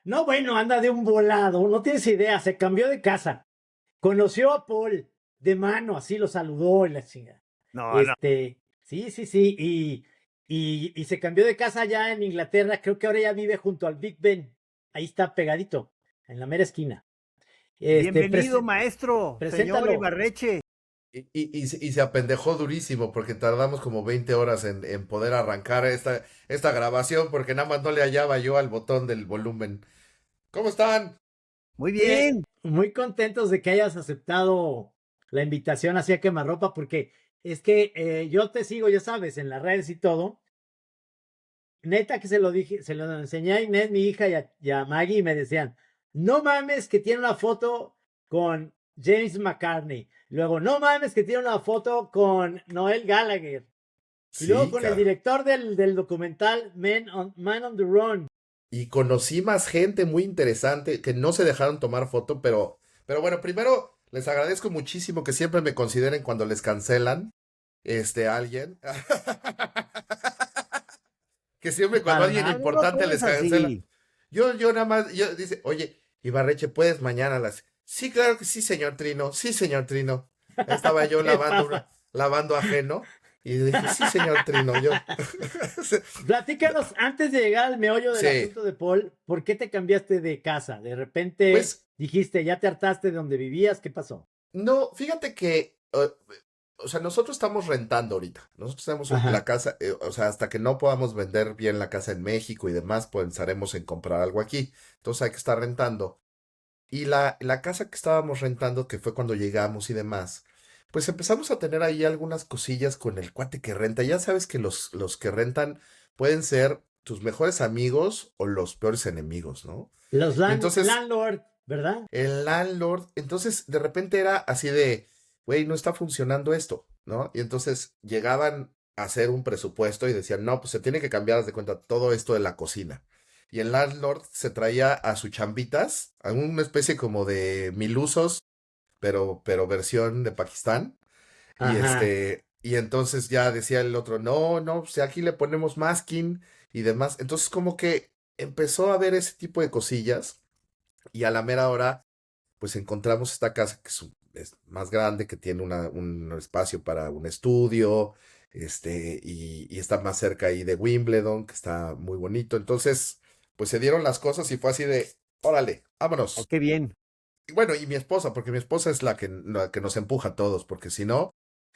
No, bueno, anda de un volado, no tienes idea, se cambió de casa, conoció a Paul de mano, así lo saludó y la chinga. No, no. Sí, sí, sí, y se cambió de casa allá en Inglaterra, creo que ahora ya vive junto al Big Ben, ahí está pegadito, en la mera esquina. Este, Bienvenido, pres- maestro, señor preséntalo. Ibarreche. Y se apendejó durísimo porque tardamos como 20 horas en poder arrancar esta grabación porque nada más no le hallaba yo al botón del volumen. ¿Cómo están? Muy Oye, bien. muy contentos de que hayas aceptado la invitación hacia Quemarropa, porque es que yo te sigo, ya sabes, en las redes y todo. Neta que se lo dije, se lo enseñé a Inés, mi hija, y a Maggie, y me decían, no mames que tiene una foto con James McCartney. Luego, no mames que tiene una foto con Noel Gallagher. Y luego Sí, con el cara. director del documental Man on the Run. Y conocí más gente muy interesante que no se dejaron tomar foto, pero bueno, primero les agradezco muchísimo que siempre me consideren cuando les cancelan a alguien. Que siempre cuando Para alguien nada. No lo importante les tomes cancela. así. Yo nada más, yo dice, oye, Ibarreche, ¿puedes mañana a las? Sí, claro que sí, señor Trino, sí, señor Trino. Estaba yo ¿Qué pasa? lavando ajeno y dije, sí, señor Trino, yo. Platícanos, antes de llegar al meollo del Sí, asunto de Paul, ¿por qué te cambiaste de casa? De repente pues dijiste, ya te hartaste de donde vivías, ¿qué pasó? no, fíjate que, o sea, nosotros estamos rentando ahorita. Nosotros tenemos la Ajá. casa, o sea, hasta que no podamos vender bien la casa en México y demás, pensaremos en comprar algo aquí. Entonces hay que estar rentando. Y la casa que estábamos rentando, que fue cuando llegamos y demás, pues empezamos a tener ahí algunas cosillas con el cuate que renta. Ya sabes que los que rentan pueden ser tus mejores amigos o los peores enemigos, ¿no? Los Y entonces landlord, ¿verdad? el landlord, entonces de repente era así de, güey, no está funcionando esto, ¿no? Y entonces llegaban a hacer un presupuesto y decían, no, pues se tiene que cambiar, haz de cuenta, todo esto de la cocina. Y el landlord se traía a sus chambitas, a una especie como de milusos, pero versión de Pakistán. Ajá. Y entonces ya decía el otro, no, no, pues aquí le ponemos masking y demás. Entonces como que empezó a haber ese tipo de cosillas y a la mera hora pues encontramos esta casa que es más grande, que tiene un espacio para un estudio, y está más cerca ahí de Wimbledon, que está muy bonito. Entonces, pues se dieron las cosas y fue así de, órale, Oh, vámonos. qué bien. Y bueno, y mi esposa, porque mi esposa es la que nos empuja a todos, porque si no,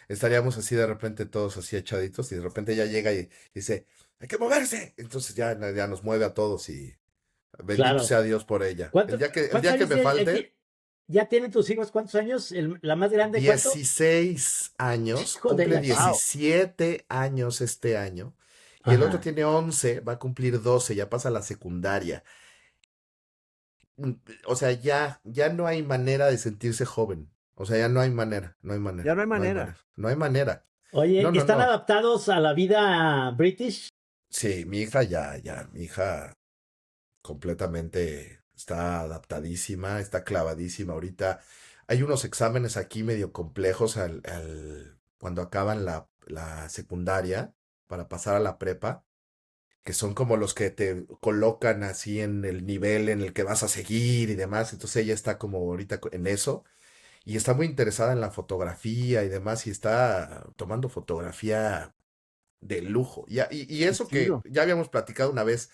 estaríamos así de repente todos así echaditos y de repente ella llega y dice, hay que moverse. Entonces ya nos mueve a todos y bendito Claro. sea Dios por ella. El ¿Cuánto, día que, el ¿Cuántos día que años me falte, ya tienen tus hijos? ¿Cuántos años? ¿La más grande cuánto? 16 años, Hijo de cumple la ching. Wow. 17 años este año, y el otro Ajá. tiene 11, va a cumplir 12, ya pasa la secundaria. Mm, O sea, ya no hay manera de sentirse joven. O sea, ya no hay manera, no hay Ya manera, no hay no hay manera. manera, no hay manera. Oye, No, no, ¿están no. adaptados a la vida British? Sí, mi hija mi hija completamente está adaptadísima, está clavadísima ahorita. Hay unos exámenes aquí medio complejos cuando acaban la secundaria para pasar a la prepa, que son como los que te colocan así en el nivel en el que vas a seguir y demás. Entonces ella está como ahorita en eso y está muy interesada en la fotografía y demás y está tomando fotografía de lujo. Y Qué eso que chido. ya habíamos platicado una vez,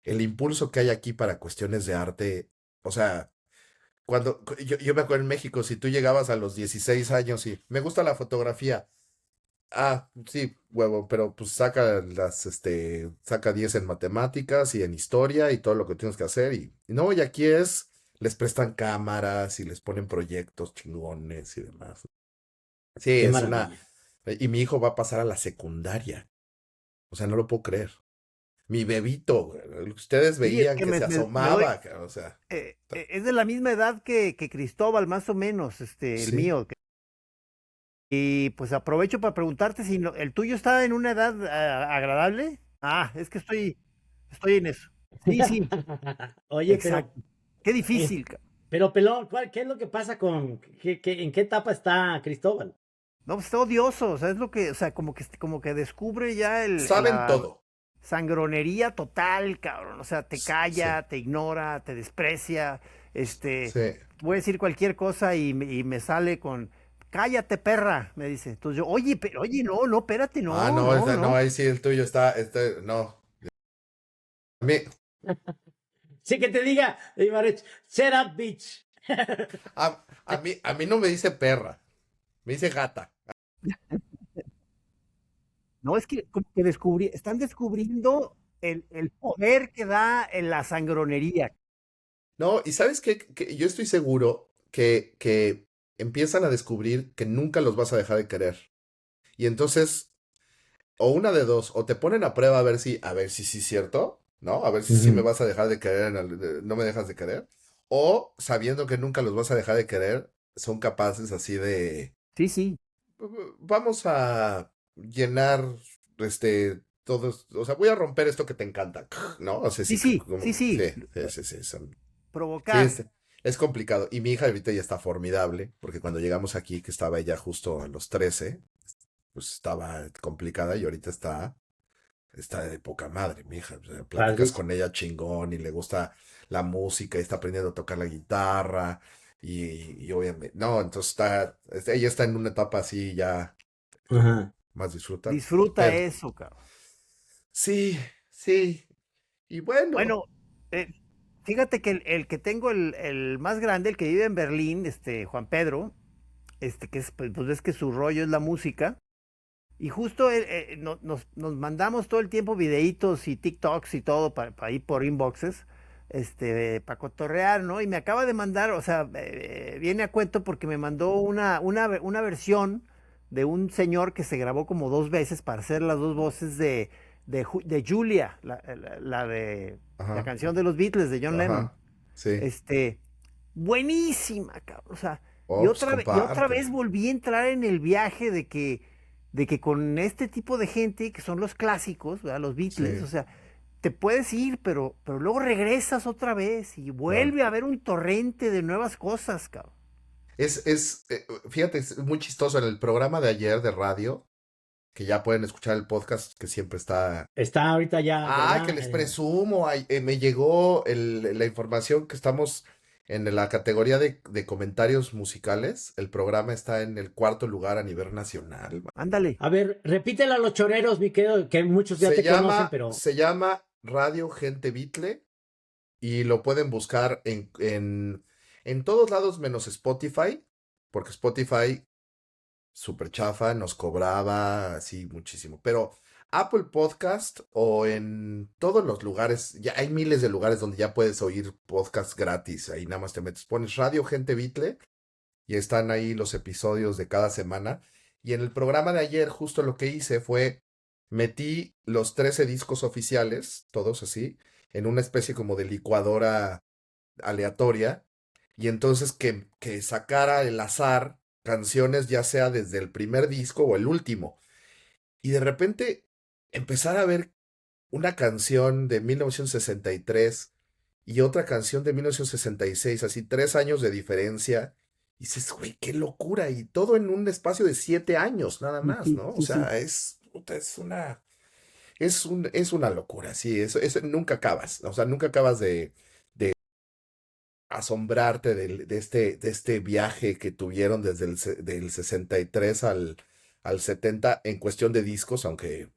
el impulso que hay aquí para cuestiones de arte, o sea, yo me acuerdo en México, si tú llegabas a los 16 años y me gusta la fotografía, ah, sí, huevo, pero pues saca 10 en matemáticas y en historia y todo lo que tienes que hacer y no, y aquí les prestan cámaras y les ponen proyectos chingones y demás. Sí, Qué maravilla. y mi hijo va a pasar a la secundaria, o sea, no lo puedo creer. Mi bebito, güey, ustedes Sí, es veían que que se me doy. asomaba, o sea, Es de la misma edad que Cristóbal, más o menos, el sí. mío. Y pues aprovecho para preguntarte si el tuyo está en una edad agradable. Ah, es que estoy en eso. Sí, sí, Oye, exacto. Qué eh, difícil. pero Pelón, ¿qué es lo que pasa en qué etapa está Cristóbal? No, pues está odioso, o sea, es lo que, o sea, como que descubre ya Saben todo. sangronería total, cabrón. O sea, te Sí, calla, te ignora, te desprecia. Este, sí. voy a decir cualquier cosa y me sale con, cállate, perra, me dice. Entonces yo, oye, pero, oye, no, no, espérate, Ah, no, no, no, no, no. ahí sí el tuyo está, no. A mí, Sí que te diga, Ibarreche, shut up, bitch. a mí no me dice perra, me dice gata. No, es que como que están descubriendo el poder que da en la sangronería. No, y sabes qué, que yo estoy seguro que empiezan a descubrir que nunca los vas a dejar de querer. Y entonces, o una de dos, o te ponen a prueba a ver si sí es cierto, ¿no? A ver si sí me Ujú. vas a dejar de querer, no me dejas de querer. O sabiendo que nunca los vas a dejar de querer, son capaces así de, Sí, sí, vamos a llenar, todos, o sea, voy a romper esto que te encanta, ¿no? O sea, sí, sí, sí, sí, sí, sí, sí, sí, sí, sí, provocar. es complicado. Y mi hija ahorita ya está formidable, porque cuando llegamos aquí, que estaba ella justo a los 13, pues estaba complicada y ahorita está de poca madre, mi hija. O sea, platicas Padrísimo. con ella chingón y le gusta la música y está aprendiendo a tocar la guitarra y obviamente, no, entonces ella está en una etapa así ya como Ajá. más disfruta. Disfruta Pero eso, cabrón. sí, sí. Y bueno, Bueno, eh, fíjate que el que tengo, el más grande, el que vive en Berlín, Juan Pedro, que es, pues ves que su rollo es la música. Y justo nos mandamos todo el tiempo videitos y TikToks y todo para ir por inboxes, para cotorrear, ¿no? Y me acaba de mandar, o sea, viene a cuento porque me mandó una versión de un señor que se grabó como dos veces para hacer las dos voces de Julia, la de la ajá, canción de los Beatles de John Lennon. ajá, sí. Este, buenísima, cabrón. O sea, Oh, pues y otra vez compártela. volví a entrar en el viaje de que con este tipo de gente, que son los clásicos, ¿verdad? Los Beatles, o Sí, sea, te puedes ir, pero luego regresas otra vez y claro. vuelve a haber un torrente de nuevas cosas, cabrón. Fíjate, es muy chistoso en el programa de ayer de radio, que ya pueden escuchar el podcast que siempre está. Está ahorita ya, Ah, que ¿verdad? les presumo, me llegó la información que estamos en la categoría de comentarios musicales. El programa está en el cuarto lugar a nivel nacional. Ándale. A ver, repítela a los choreros, mi querido, que muchos ya Se te conocen, llama, pero se llama Radio Gente Bitle y lo pueden buscar en todos lados menos Spotify, porque Spotify super chafa, nos cobraba así muchísimo. Pero Apple Podcast o en todos los lugares, ya hay miles de lugares donde ya puedes oír podcast gratis. Ahí nada más te metes, pones Radio Gente Bitle y están ahí los episodios de cada semana. Y en el programa de ayer justo lo que hice fue metí los 13 discos oficiales, todos así, en una especie como de licuadora aleatoria y entonces que sacara el azar canciones ya sea desde el primer disco o el último. Y de repente empezar a ver una canción de 1963 y otra canción de 1966, así 3 años de diferencia. Y dices, güey, qué locura. Y todo en un espacio de 7 años, nada sí, más, sí, ¿no? O sí, sí. sea, puta, es una locura, sí, eso nunca acabas. O sea, nunca acabas de asombrarte de este viaje que tuvieron desde del 63 al 70 en cuestión de discos, aunque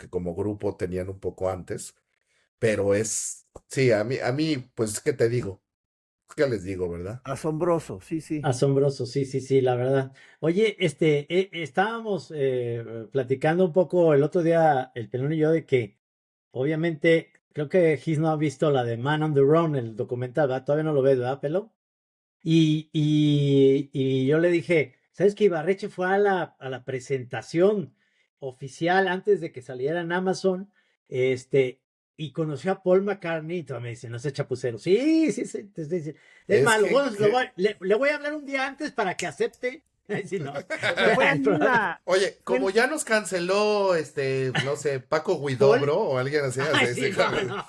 como grupo tenían un poco antes, pero sí, a mí, pues, ¿qué te digo? ¿Qué les digo, verdad? Asombroso, sí, sí. Asombroso, sí, sí, sí, la verdad. Oye, estábamos platicando un poco el otro día, el Pelón y yo, de que obviamente creo que Gis no ha visto la de Man on the Run, el documental, ¿verdad? Todavía no lo ves, ¿verdad, Pelo? Y yo le dije, ¿sabes que Ibarreche fue a la presentación oficial antes de que saliera en Amazon? Este, y conoció a Paul McCartney, y todo me dice, no sé, chapucero. Sí, sí, sí, te estoy diciendo. Es Es más, que, que- le voy a hablar un día antes para que acepte. Si no, O sea, fue el ahí en problema. la. oye, Fue como ya nos canceló, no sé, Paco Paul, Guidobro o alguien así, ay, así, sí, sí, no, no.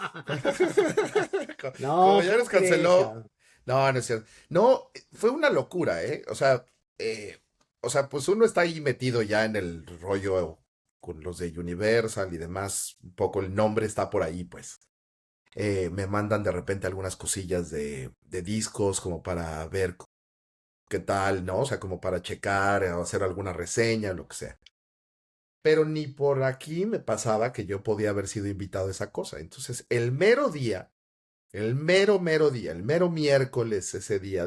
como No, ya nos ¿cómo crees, canceló, cabrón? no, no es cierto. No, fue una locura, ¿eh? O sea, pues uno está ahí metido ya en el rollo con los de Universal y demás, un poco el nombre está por ahí, pues. Me mandan de repente algunas cosillas de discos como para ver qué tal, ¿no? O sea, como para checar o hacer alguna reseña, lo que sea. Pero ni por aquí me pasaba que yo podía haber sido invitado a esa cosa. Entonces, el mero día, mero día, el mero miércoles, ese día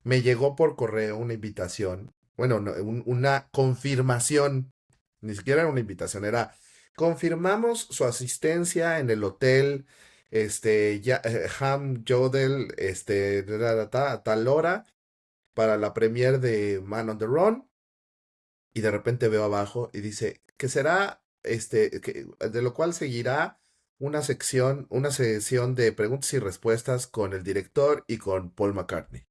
me llegó por correo una invitación, bueno, no, una confirmación, ni siquiera era una invitación, era, confirmamos su asistencia en el hotel, Ham Jodel, a tal hora, para la premiere de Man on the Run, y de repente veo abajo y dice que será, de lo cual seguirá una sesión de preguntas y respuestas con el director y con Paul McCartney.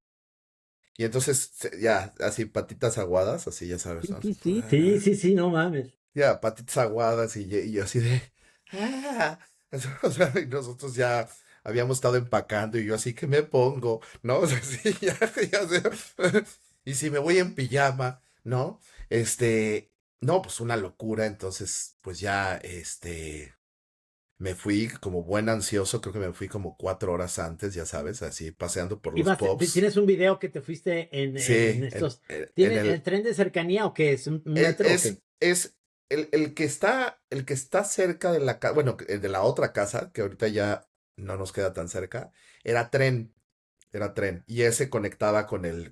Y entonces, ya, así patitas aguadas, así ya sabes, Sí, ¿no? sí, Así, sí. Sí, sí, no mames. ya, patitas aguadas y yo así de... "Ah". O sea, y nosotros ya habíamos estado empacando y yo así que me pongo, ¿no? O sea, sí, ya sé. Y si me voy en pijama, ¿no? No, pues una locura, entonces, pues ya, me fui como buen ansioso, creo que me fui como 4 horas antes, ya sabes, así paseando por los pubs. Tienes un video que te fuiste en Sí, estos. en ¿Tiene el tren de cercanía o qué es? ¿Un metro o qué? es el que está cerca de la casa, bueno, de la otra casa, que ahorita ya no nos queda tan cerca, era tren, era tren. Y ese conectaba con el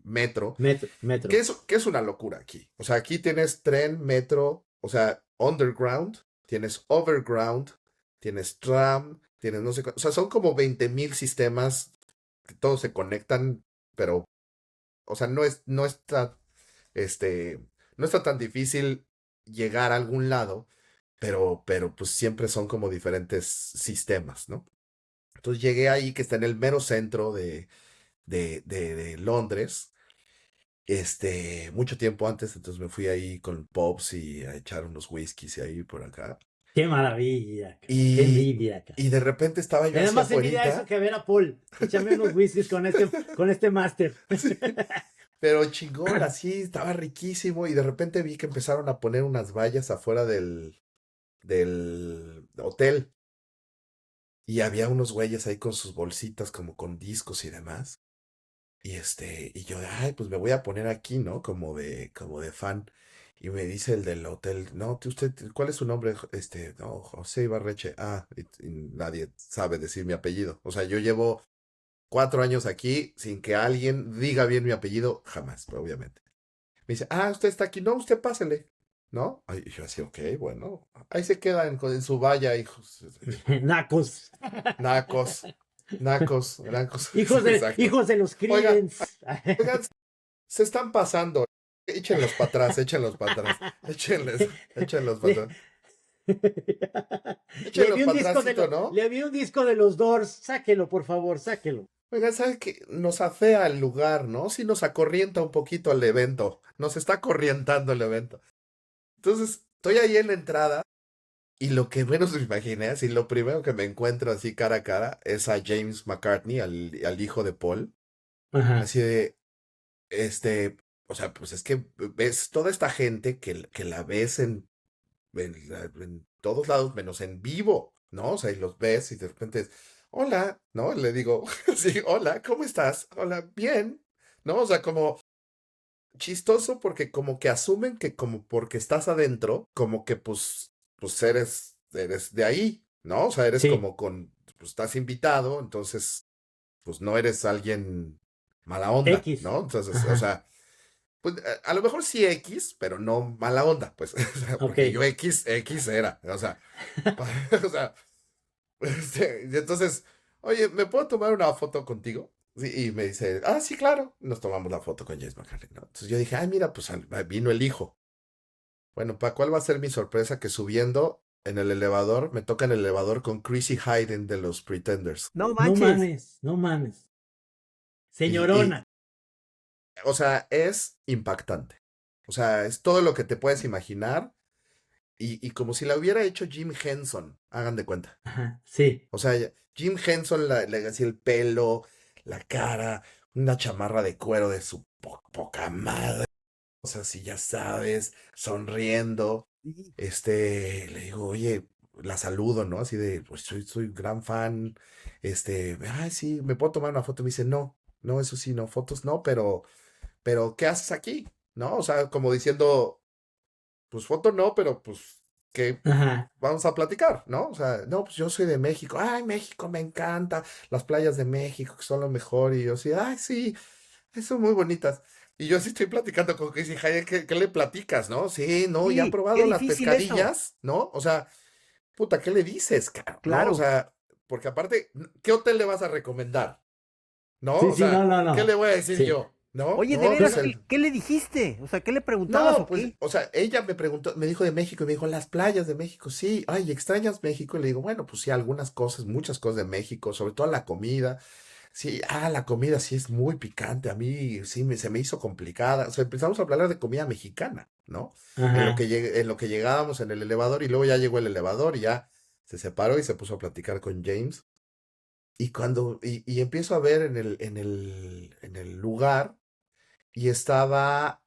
metro, Metro. que es una locura aquí. O sea, aquí tienes tren, metro, o sea, underground, tienes overground, tienes tram, tienes no sé, o sea, son como 20,000 sistemas que todos se conectan, pero, o sea, no está, este, no está tan difícil llegar a algún lado, pero pues siempre son como diferentes sistemas, ¿no? Entonces llegué ahí, que está en el mero centro de Londres, mucho tiempo antes, entonces me fui ahí con Pops y a echar unos whiskies y ahí por acá. Qué maravilla, qué Y, envidia, cara. y de repente estaba yo Me da hacia más envidia eso afuerita, que ver a Paul. Échame unos whiskies con este máster. sí, pero chingón, así, estaba riquísimo y de repente vi que empezaron a poner unas vallas afuera del hotel y había unos güeyes ahí con sus bolsitas como con discos y demás. Y yo de, ay, pues me voy a poner aquí, ¿no? Como de fan. Y me dice el del hotel, no, usted, ¿cuál es su nombre? No, José Ibarreche. Ah, y nadie sabe decir mi apellido. O sea, yo llevo 4 años aquí sin que alguien diga bien mi apellido, jamás, obviamente. Me dice, ah, usted está aquí, no, usted pásele, ¿no? Y yo así, ok, bueno, ahí se queda en su valla, hijos, Nacos. nacos, nacos, sí, exacto. Hijos de los Oiga, Creedence. oigan, se están pasando. Échenlos para atrás, échenlos para atrás. Échenlos para atrás. Échenlos para atrásito, ¿no? Le vi un disco de los Doors. Sáquelo, por favor, sáquelo. Oigan, ¿sabe qué? Nos afea el lugar, ¿no? Sí nos acorrienta un poquito el evento. Nos está corrientando el evento. Entonces, estoy ahí en la entrada y lo que menos me imaginé, así lo primero que me encuentro así cara a cara es a James McCartney, al hijo de Paul. Ajá. Así de, o sea, pues es que ves toda esta gente que la ves en todos lados, menos en vivo, ¿no? O sea, y los ves y de repente, hola, ¿no? Le digo, sí, hola, ¿cómo estás? Hola, bien, ¿no? O sea, como chistoso porque como que asumen que como porque estás adentro, como que pues eres de ahí, ¿no? O sea, eres Sí. como pues estás invitado, entonces, pues no eres alguien mala onda, X. ¿no? Entonces, o Ajá. sea, pues a lo mejor sí X, pero no mala onda, pues, o sea, Ok. porque yo X era, o sea, o sea, y entonces, oye, ¿me puedo tomar una foto contigo? Sí, y me dice, ah, sí, claro, nos tomamos la foto con James McCartney, ¿no? Entonces yo dije, ay, mira, pues vino el hijo. Bueno, ¿para cuál va a ser mi sorpresa? Que subiendo en el elevador, me toca en el elevador con Chrissy Hynde de los Pretenders. No No manches. mames, no mames. Y, Señorona. o sea, es impactante. O sea, es todo lo que te puedes imaginar. Y como si la hubiera hecho Jim Henson, hagan de cuenta. Ajá. Sí. O sea, Jim Henson le hacía el pelo, la cara, una chamarra de cuero de su poca madre. o sea, si ya sabes, sonriendo, Sí. le digo, oye, la saludo, ¿no? Así de, pues soy gran fan, ay, sí, ¿me puedo tomar una foto? Me dice, no, no, eso sí, no, fotos no, pero ¿qué haces aquí? ¿No? O sea, como diciendo, pues foto no, pero pues, ¿qué? Ajá. Vamos a platicar, ¿no? O sea, no, pues yo soy de México. Ay, México, me encanta. Las playas de México, que son lo mejor. Y yo sí, ay, sí, son muy bonitas. Y yo sí estoy platicando con Casey Hayek, ¿qué le platicas, no? Sí, no, ya ha Sí, qué probado las difícil eso. pescadillas, ¿no? O sea, puta, ¿qué le dices, caro? ¿No? O Claro. sea, porque aparte, ¿qué hotel le vas a recomendar? ¿No? Sí, O sí, no, sea, no, ¿qué le no. voy a decir Sí. yo? ¿No? Oye, de No, veras, pues No, ¿qué le dijiste? O sea, ¿qué le preguntabas no, o pues, qué? o sea, ella me preguntó, me dijo de México y me dijo, las playas de México, sí, ay, ¿extrañas México? Y le digo, bueno, pues sí, algunas cosas, muchas cosas de México, sobre todo la comida. Sí, la comida sí es muy picante, a mí sí se me hizo complicada. O sea, empezamos a hablar de comida mexicana, ¿no? ajá. En lo que llegábamos en el elevador y luego ya llegó el elevador y ya se separó y se puso a platicar con James. Y empiezo a ver en el lugar y estaba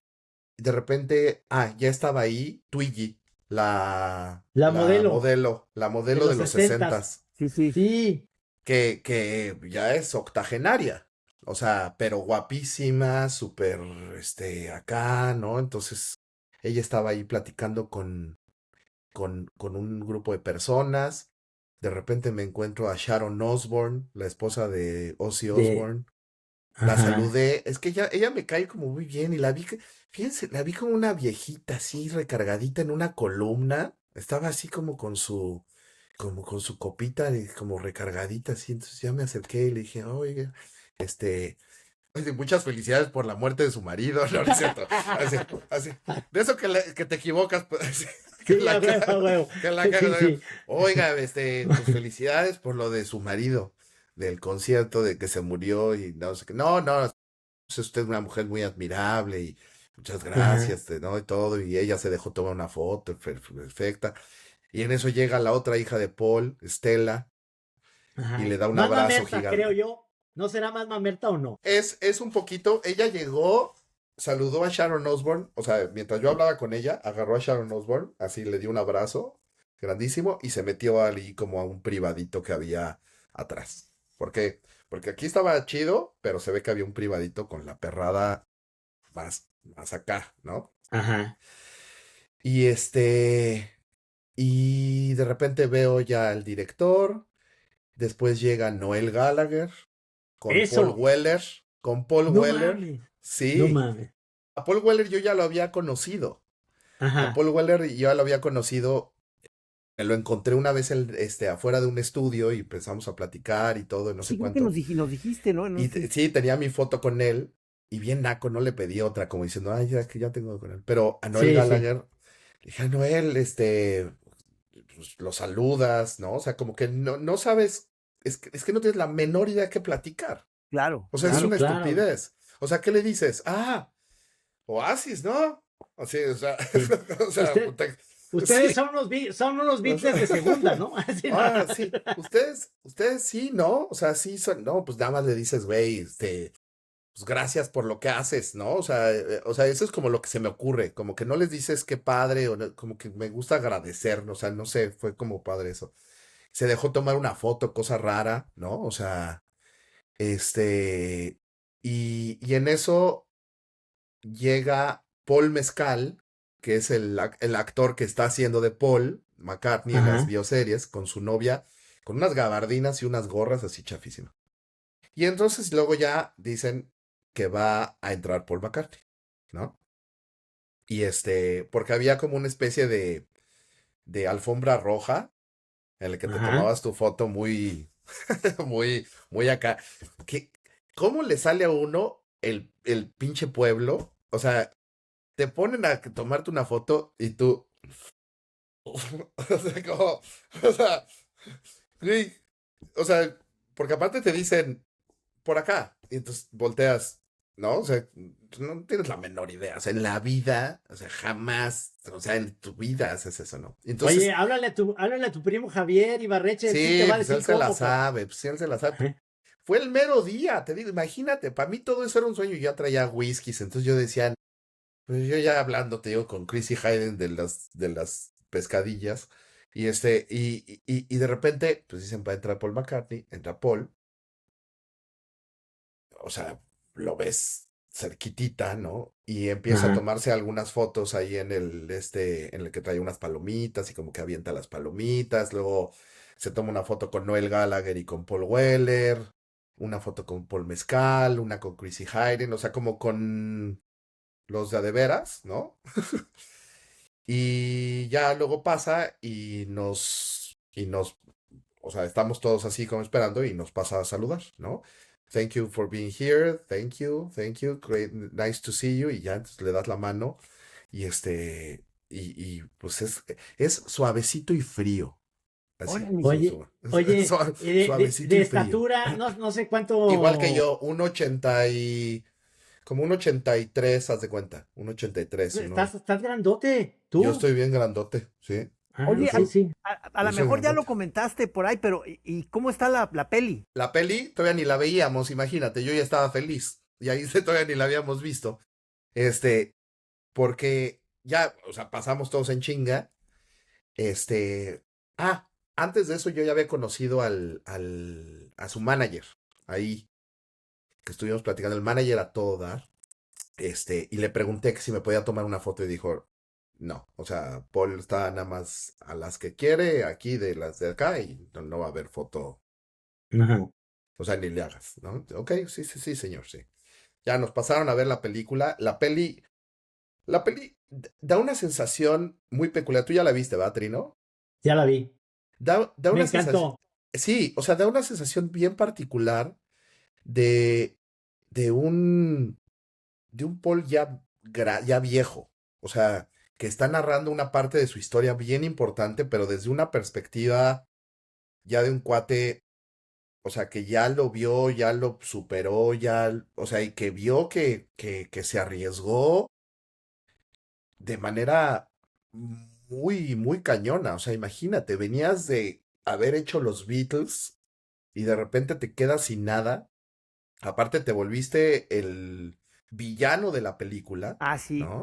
de repente, ya estaba ahí Twiggy, la, La la modelo modelo, la de modelo de los los sesentas. sesentas, Sí, sí. Sí. que ya es octogenaria, o sea, pero guapísima, súper, acá, ¿no? Entonces, ella estaba ahí platicando con un grupo de personas. De repente me encuentro a Sharon Osbourne, la esposa de Ozzy De, Osbourne. La ajá. saludé, es que ella me cae como muy bien y fíjense, la vi como una viejita así recargadita en una columna, estaba así como con su copita y como recargadita así, entonces ya me acerqué y le dije, oye, este, oye, muchas felicidades por la muerte de su marido, no, no es cierto, así, así, de eso que te equivocas, pues, así, que Sí, la a huevo, a cago, huevo. que la Sí, cago, sí. oiga, pues felicidades por lo de su marido, del concierto de que se murió y no sé qué, no, no, es usted una mujer muy admirable y muchas Ajá, gracias, ¿no? Y todo, y ella se dejó tomar una foto perfecta. Y en eso llega la otra hija de Paul, Estela, y ajá. le da un Más abrazo mamerta, creo gigante. yo. ¿No será más mamerta o no? Es un poquito, ella llegó, saludó a Sharon Osbourne, o sea, mientras yo hablaba con ella, agarró a Sharon Osbourne, así le dio un abrazo grandísimo y se metió ahí como a un privadito que había atrás. ¿Por qué? Porque aquí estaba chido, pero se ve que había un privadito con la perrada más acá, ¿no? Ajá. Y y de repente veo ya al director, después llega Noel Gallagher con Paul Eso. Weller, con Paul No Weller, mames. No sí, mames. a Paul Weller yo ya lo había conocido, a Ajá. Paul Weller yo ya lo había conocido, lo encontré una vez afuera de un estudio y empezamos a platicar y todo, y no sé Sí, creo que cuánto, nos dijiste, ¿no? No y sé. sí, tenía mi foto con él, y bien naco, no le pedí otra, como diciendo, ay, ya que ya tengo con él, pero a Noel Sí, sí. Gallagher, dije, a Noel, pues, lo saludas, ¿no? O sea, como que no sabes, es que no tienes la menor idea qué platicar. Claro, O sea, es Sí, claro. una claro. estupidez. O sea, ¿qué le dices? Oasis, ¿no? Así, o sea, Sí. o sea, Usted, puta, ustedes sí. son unos O sea, Beatles de segunda, ¿no? Así no. sí. Ustedes sí, ¿no? O sea, sí son, no, pues nada más le dices, güey, pues gracias por lo que haces, ¿no? O sea, eso es como lo que se me ocurre, como que no les dices qué padre, como que me gusta agradecer, o sea, no sé, fue como padre eso. Se dejó tomar una foto, cosa rara, ¿no? O sea, y en eso llega Paul Mescal, que es el actor que está haciendo de Paul McCartney en las Ajá. bioseries, con su novia, con unas gabardinas y unas gorras así chafísimas. Y entonces luego ya dicen que va a entrar Paul McCartney, ¿no? Y porque había como una especie de alfombra roja en la que te Ajá. tomabas tu foto muy, muy, muy acá. ¿Qué, ¿Cómo le sale a uno el pinche pueblo? O sea, te ponen a tomarte una foto y tú, o sea, o sea, güey, o sea, porque aparte te dicen por acá, y entonces volteas, ¿no? O sea, no tienes la menor idea, o sea, en la vida, o sea, jamás, o sea, en tu vida haces eso, ¿no? Oye, Entonces, háblale a tu primo Javier Ibarreche, él sí te sí, va a pues él decir se la cómo, pues. sabe, pues él se la sabe. Fue el mero día, te digo, imagínate, para mí todo eso era un sueño, yo ya traía whiskies, entonces yo decía, Pues yo ya hablando, te digo, con Chrissy Hayden de las pescadillas, y de repente, pues dicen, va a entrar Paul McCartney, entra Paul, o sea, lo ves cerquitita, ¿no? Y empieza a Ajá. tomarse algunas fotos ahí en el que trae unas palomitas y como que avienta las palomitas, luego se toma una foto con Noel Gallagher y con Paul Weller, una foto con Paul Mezcal, una con Chrissy Hayden, o sea, como con los de a de veras, ¿no? Y ya luego pasa o sea, estamos todos así como esperando y nos pasa a saludar, ¿no? Thank you for being here, thank you, great, nice to see you, y ya entonces le das la mano y pues es suavecito y frío, así, Órale. Oye, oye, suavecito de y frío. estatura, no sé Igual que cuánto, yo, como un 83, haz de cuenta, un 83, estás grandote, yo tú. estoy bien grandote, sí, Ah, yo Oye, sí, soy, sí. a yo lo soy mejor ya lo grandote. comentaste por ahí, pero ¿y cómo está la peli? La peli todavía ni la veíamos, imagínate, yo ya estaba feliz. Y ahí todavía ni la habíamos visto. Este, porque ya, o sea, pasamos todos en chinga. Este, ah, antes de eso yo ya había conocido a su manager. Ahí, que estuvimos platicando, el manager a todo dar. Y le pregunté que si me podía tomar una foto y dijo, no, o sea, Paul está nada más a las que quiere, aquí de las de acá, y no va a haber foto. Ajá. O sea, ni le hagas, ¿no? Ok, sí, sí, sí, señor, sí. Ya nos pasaron a ver la película. La peli da una sensación muy peculiar. Tú ya la viste, ¿verdad, Trino? Ya la vi. Da Me una sensación. encantó. Sí, o sea, da una sensación bien particular de, de un, de un Paul ya viejo. O sea, que está narrando una parte de su historia bien importante, pero desde una perspectiva ya de un cuate, o sea, que ya lo vio, ya lo superó, o sea, y que vio que se arriesgó de manera muy, muy cañona. O sea, imagínate, venías de haber hecho los Beatles y de repente te quedas sin nada. Aparte te volviste el villano de la película, Ah, sí. ¿no?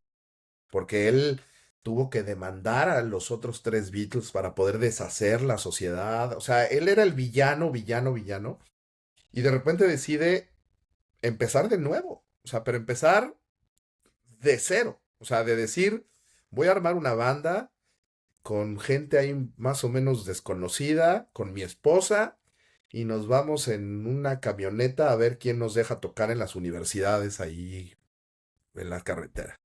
Porque él tuvo que demandar a los otros tres Beatles para poder deshacer la sociedad. O sea, él era el villano, villano, villano. Y de repente decide empezar de nuevo. O sea, pero empezar de cero. O sea, de decir, voy a armar una banda con gente ahí más o menos desconocida, con mi esposa, y nos vamos en una camioneta a ver quién nos deja tocar en las universidades ahí en la carretera.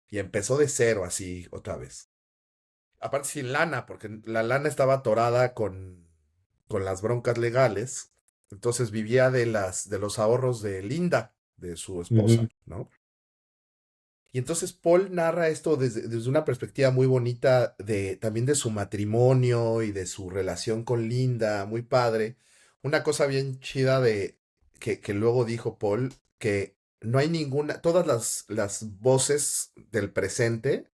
Y empezó de cero así otra vez. Aparte sin lana, porque la lana estaba atorada con las broncas legales. Entonces vivía de los ahorros de Linda, de su Ujú. esposa, ¿no? Y entonces Paul narra esto desde una perspectiva muy bonita también de su matrimonio y de su relación con Linda, muy padre. Una cosa bien chida que luego dijo Paul, que no hay ninguna, todas las voces del presente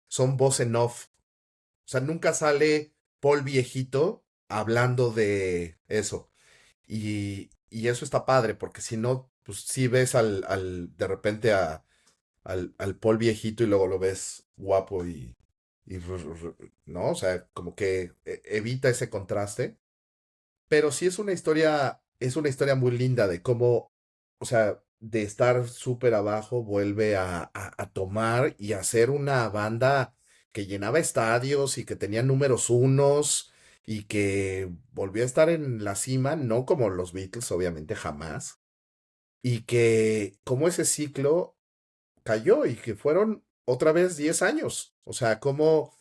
son voz en off. O sea, nunca sale Paul viejito hablando de eso. Y eso está padre, porque si no, pues sí ves de repente al Paul viejito y luego lo ves guapo ¿no? O sea, como que evita ese contraste. Pero sí es una historia muy linda de cómo, o sea, de estar súper abajo, vuelve a tomar y hacer una banda que llenaba estadios y que tenía números unos y que volvió a estar en la cima, no como los Beatles, obviamente, jamás. Y que como ese ciclo cayó y que fueron otra vez 10 años. O sea, cómo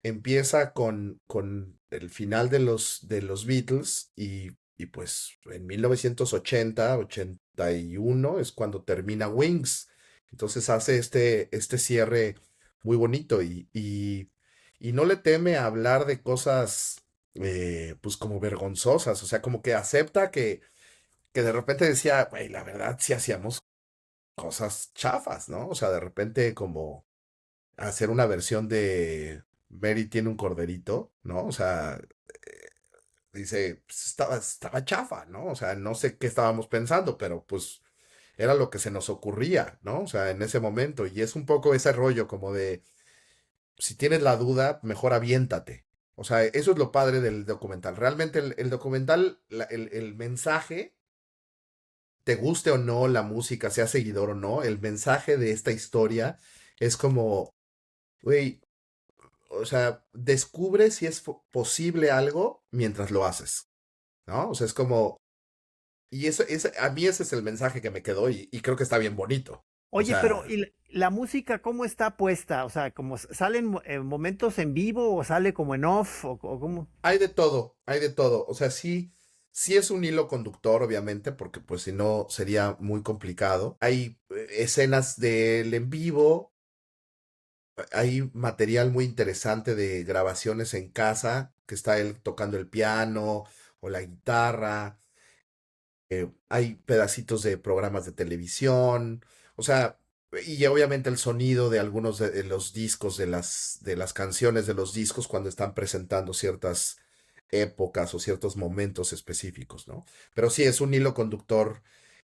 empieza con el final de los Beatles y pues en 1980, 81 es cuando termina Wings. Entonces hace este cierre muy bonito y no le teme a hablar de cosas pues como vergonzosas, o sea, como que acepta que de repente decía, güey, la verdad sí hacíamos cosas chafas, ¿no? O sea, de repente como hacer una versión de Mary tiene un corderito, ¿no? O sea, dice, pues, estaba chafa, ¿no? O sea, no sé qué estábamos pensando, pero pues era lo que se nos ocurría, ¿no? O sea, en ese momento. Y es un poco ese rollo como de, si tienes la duda, mejor aviéntate. O sea, eso es lo padre del documental. Realmente el documental, el mensaje, te guste o no la música, sea seguidor o no, el mensaje de esta historia es como, güey, o sea, descubre si es posible algo mientras lo haces, ¿no? O sea, es como, y a mí ese es el mensaje que me quedó y creo que está bien bonito. O Oye, pero sea, ¿y la música cómo está puesta? O sea, ¿como salen momentos en vivo o sale como en off o cómo? hay de todo, hay de todo. O sea, sí, sí es un hilo conductor, obviamente, porque pues si no sería muy complicado. Hay escenas del en vivo, hay material muy interesante de grabaciones en casa, que está él tocando el piano o la guitarra. Hay pedacitos de programas de televisión, o sea, y obviamente el sonido de algunos de los discos, de las canciones de los discos cuando están presentando ciertas épocas o ciertos momentos específicos, ¿no? Pero sí, es un hilo conductor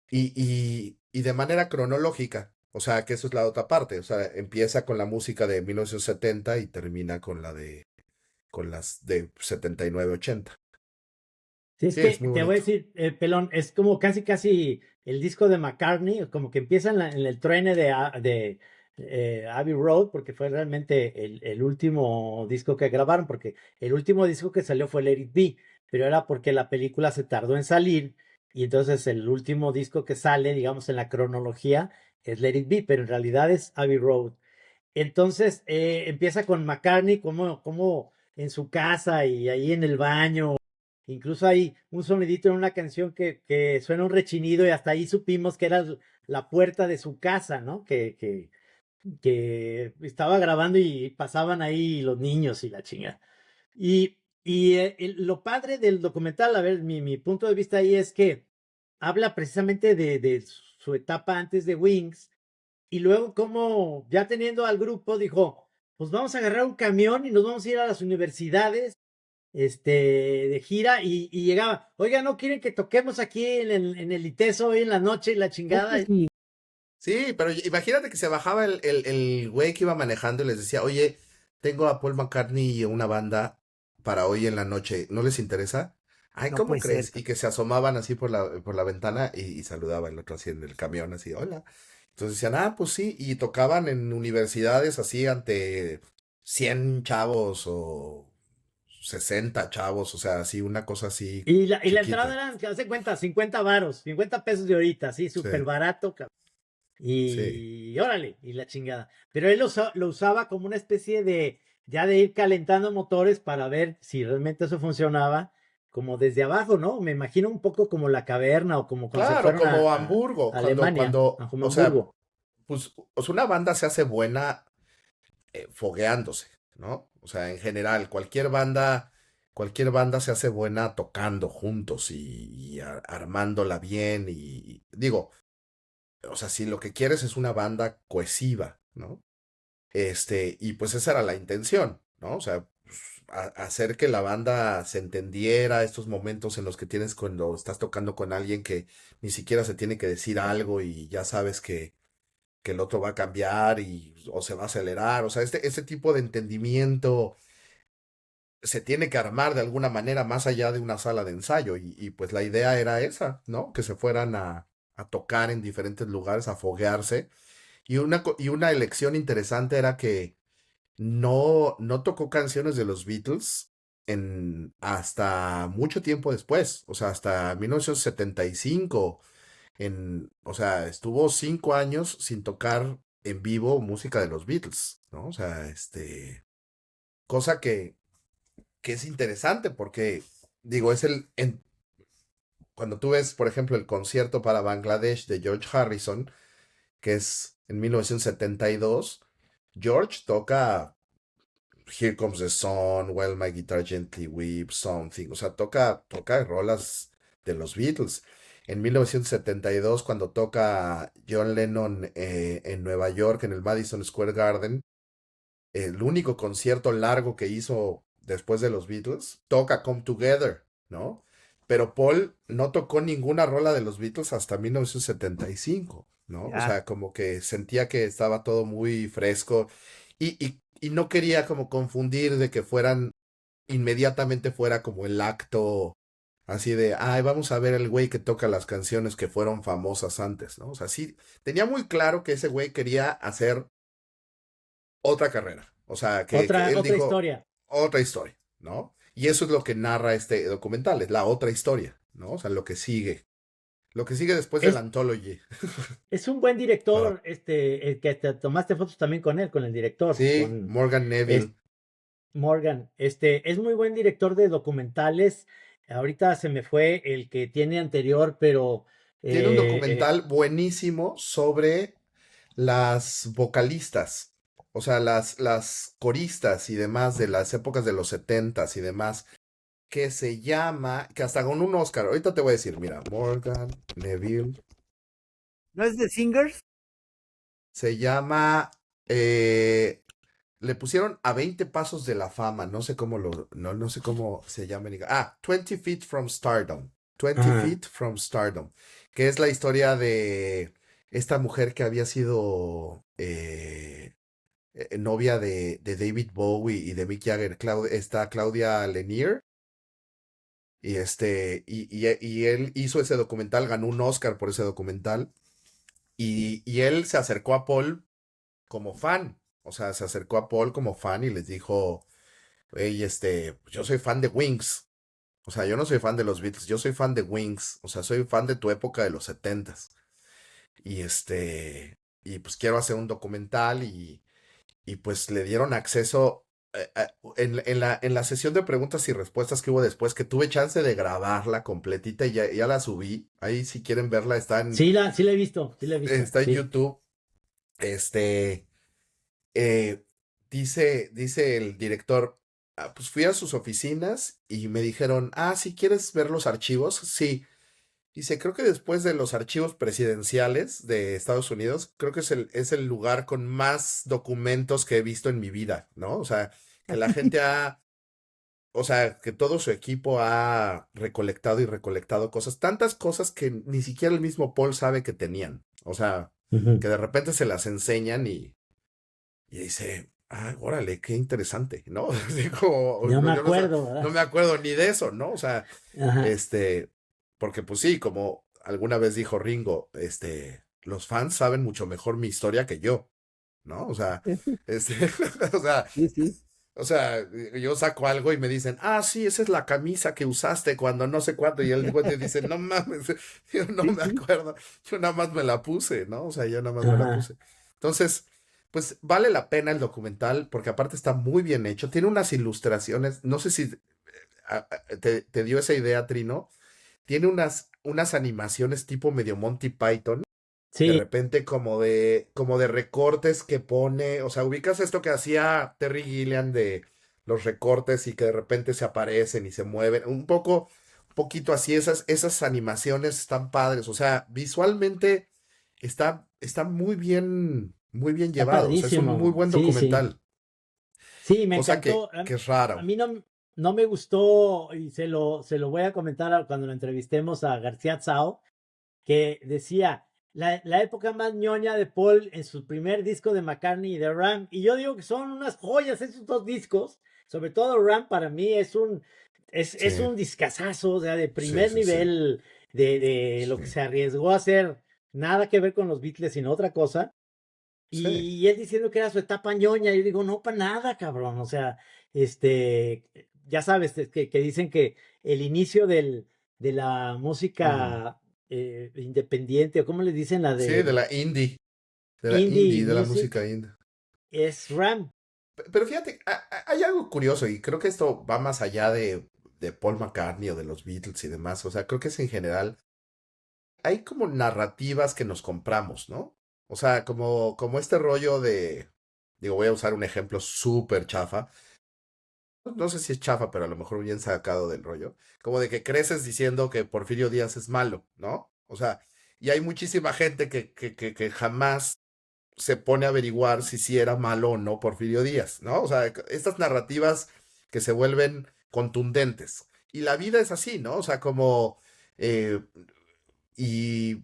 y de manera cronológica, o sea, que eso es la otra parte, o sea, empieza con la música de 1970 y termina con las de 79-80. Sí, es Sí, es que muy te voy a bonito. decir, Pelón, es como casi el disco de McCartney, como que empieza en el truene de Abbey Road, porque fue realmente el último disco que grabaron, porque el último disco que salió fue Let It Be, pero era porque la película se tardó en salir, y entonces el último disco que sale, digamos, en la cronología es Let It Be, pero en realidad es Abbey Road. Entonces empieza con McCartney como en su casa y ahí en el baño. Incluso hay un sonidito en una canción que suena un rechinido y hasta ahí supimos que era la puerta de su casa, ¿no? Que estaba grabando y pasaban ahí los niños y la chinga. Lo padre del documental, a ver, mi punto de vista ahí es que habla precisamente de su etapa antes de Wings y luego como ya teniendo al grupo dijo, pues vamos a agarrar un camión y nos vamos a ir a las universidades de gira y llegaba, oiga, ¿no quieren que toquemos aquí en el ITESO hoy en la noche y la chingada? Sí, pero imagínate que se bajaba el güey que iba manejando y les decía, oye, tengo a Paul McCartney y una banda para hoy en la noche, ¿no les interesa? Ay, No ¿cómo puede ser. crees? Y que se asomaban así por la ventana y saludaba el otro así en el camión, así, hola. Entonces decían, ah, pues sí, y tocaban en universidades así ante 100 chavos o 60 chavos, o sea, así, una cosa así Y la entrada chiquita. eran, que hace cuenta, 50 varos, 50 pesos de ahorita, así, Sí, súper barato, cabrón. sí. Y órale, y la chingada. Pero él lo usaba como una especie ya de ir calentando motores para ver si realmente eso funcionaba, como desde abajo, ¿no? Me imagino un poco como la caverna o como cuando se Claro, fueron a, como a Hamburgo, Alemania, a o sea, Hamburgo. pues una banda se hace buena fogueándose, ¿no? O sea, en general, cualquier banda se hace buena tocando juntos y armándola bien y digo, o sea, si lo que quieres es una banda cohesiva, ¿no? Y pues esa era la intención, ¿no? O sea, pues, hacer que la banda se entendiera, estos momentos en los que tienes cuando estás tocando con alguien que ni siquiera se tiene que decir algo y ya sabes que el otro va a cambiar o se va a acelerar. O sea, este tipo de entendimiento se tiene que armar de alguna manera más allá de una sala de ensayo. Pues la idea era esa, ¿no? Que se fueran a tocar en diferentes lugares, a foguearse. Y una elección interesante era que no tocó canciones de los Beatles hasta mucho tiempo después, o sea, hasta 1975 o sea, estuvo 5 años sin tocar en vivo música de los Beatles, ¿no? O sea, cosa que es interesante porque, digo, cuando tú ves, por ejemplo, el concierto para Bangladesh de George Harrison, que es en 1972, George toca Here Comes the Sun, While My Guitar Gently Weeps, Something, o sea, toca rolas de los Beatles. En 1972, cuando toca John Lennon en Nueva York, en el Madison Square Garden, el único concierto largo que hizo después de los Beatles, toca Come Together, ¿no? pero Paul no tocó ninguna rola de los Beatles hasta 1975, ¿no? O Ya. sea, como que sentía que estaba todo muy fresco y no quería como confundir de que fueran, inmediatamente fuera como el acto así de, ay, vamos a ver el güey que toca las canciones que fueron famosas antes, ¿no? O sea, sí, tenía muy claro que ese güey quería hacer otra carrera. O sea, que él Otra dijo historia. otra historia, ¿no? Y eso es lo que narra este documental, es la otra historia, ¿no? O sea, lo que sigue después del Es, Anthology. es un buen Para... director, el que te tomaste fotos también con él, con el director, Sí, con Morgan Neville. Morgan. Es muy buen director de documentales. Ahorita se me fue el que tiene anterior, pero Tiene un eh, eh, documental buenísimo sobre las vocalistas, o sea, las coristas y demás de las épocas de los setentas y demás, que se llama, que hasta con un Oscar, ahorita te voy a decir, mira, Morgan Neville, ¿No es de Singers? se llama, eh, le pusieron a 20 pasos de la fama, no sé cómo no sé cómo se llama. 20 Feet from Stardom. 20 ajá. Feet from Stardom, que es la historia de esta mujer que había sido novia de David Bowie y de Mick Jagger, esta Claudia Lenier. Y él hizo ese documental, ganó un Oscar por ese documental. Y él se acercó a Paul como fan. O sea, se acercó a Paul como fan y les dijo, hey, yo soy fan de Wings. O sea, yo no soy fan de los Beatles, yo soy fan de Wings. O sea, soy fan de tu época de los setentas. Y y pues quiero hacer un documental y pues le dieron acceso en la sesión de preguntas y respuestas que hubo después, que tuve chance de grabarla completita y ya la subí. Ahí si quieren verla Sí la he visto, sí la he visto, está en sí. YouTube. Este, eh, dice el director, pues fui a sus oficinas y me dijeron, si quieres ver los archivos, sí. Dice, creo que después de los archivos presidenciales de Estados Unidos, creo que es el lugar con más documentos que he visto en mi vida, ¿no? O sea, que la gente o sea, que todo su equipo ha recolectado y recolectado cosas, tantas cosas que ni siquiera el mismo Paul sabe que tenían. O sea, Ujú. que de repente se las enseñan y dice, órale, qué interesante, ¿no? Así como, No no, me yo no, acuerdo, no ¿verdad? me acuerdo ni de eso, ¿no? O sea, Ajá. este, porque pues sí, como alguna vez dijo Ringo, los fans saben mucho mejor mi historia que yo, ¿no? O sea, este, o sea, Sí, sí. o sea, yo saco algo y me dicen, sí, esa es la camisa que usaste cuando no sé cuánto, y el güey dice, no mames, yo no Sí, me sí. acuerdo, yo nada más me la puse, ¿no? O sea, yo nada más me la Ajá. puse. Entonces, pues vale la pena el documental porque aparte está muy bien hecho, tiene unas ilustraciones, no sé si te dio esa idea, Trino, tiene unas animaciones tipo medio Monty Python, de Sí, repente como de recortes que pone, o sea, ubicas esto que hacía Terry Gilliam de los recortes y que de repente se aparecen y se mueven, un poquito así, esas animaciones están padres, o sea, visualmente está muy bien está llevado, o sea, es un muy padrísimo. buen Sí, sí. documental, Sí, me cosa encantó. que es A raro. mí no me gustó y se lo voy a comentar cuando lo entrevistemos a García Tsao, que decía la época más ñoña de Paul en su primer disco de McCartney y de Ram. Y yo digo que son unas joyas esos dos discos. Sobre todo Ram para mí Sí, es un discazazo, o sea, de sí, primer sí, sí, nivel de lo que sí, se arriesgó a hacer, nada que ver con los Beatles, sino otra cosa. sí. Y él diciendo que era su etapa ñoña, yo digo, no, para nada, cabrón. O sea, ya sabes, que dicen que el inicio de la Mm. música independiente, o cómo le dicen la Sí, de de la indie indie, de la music, música indie. es Ram. Pero fíjate, hay algo curioso y creo que esto va más allá de Paul McCartney o de los Beatles y demás. O sea, creo que es en general, hay como narrativas que nos compramos, ¿no? O sea, como este rollo digo, voy a usar un ejemplo súper chafa. No sé si es chafa, pero a lo mejor bien sacado del rollo. Como de que creces diciendo que Porfirio Díaz es malo, ¿no? O sea, y hay muchísima gente que jamás se pone a averiguar si sí era malo o no Porfirio Díaz, ¿no? O sea, estas narrativas que se vuelven contundentes. y la vida es así, ¿no? O sea, como, eh, y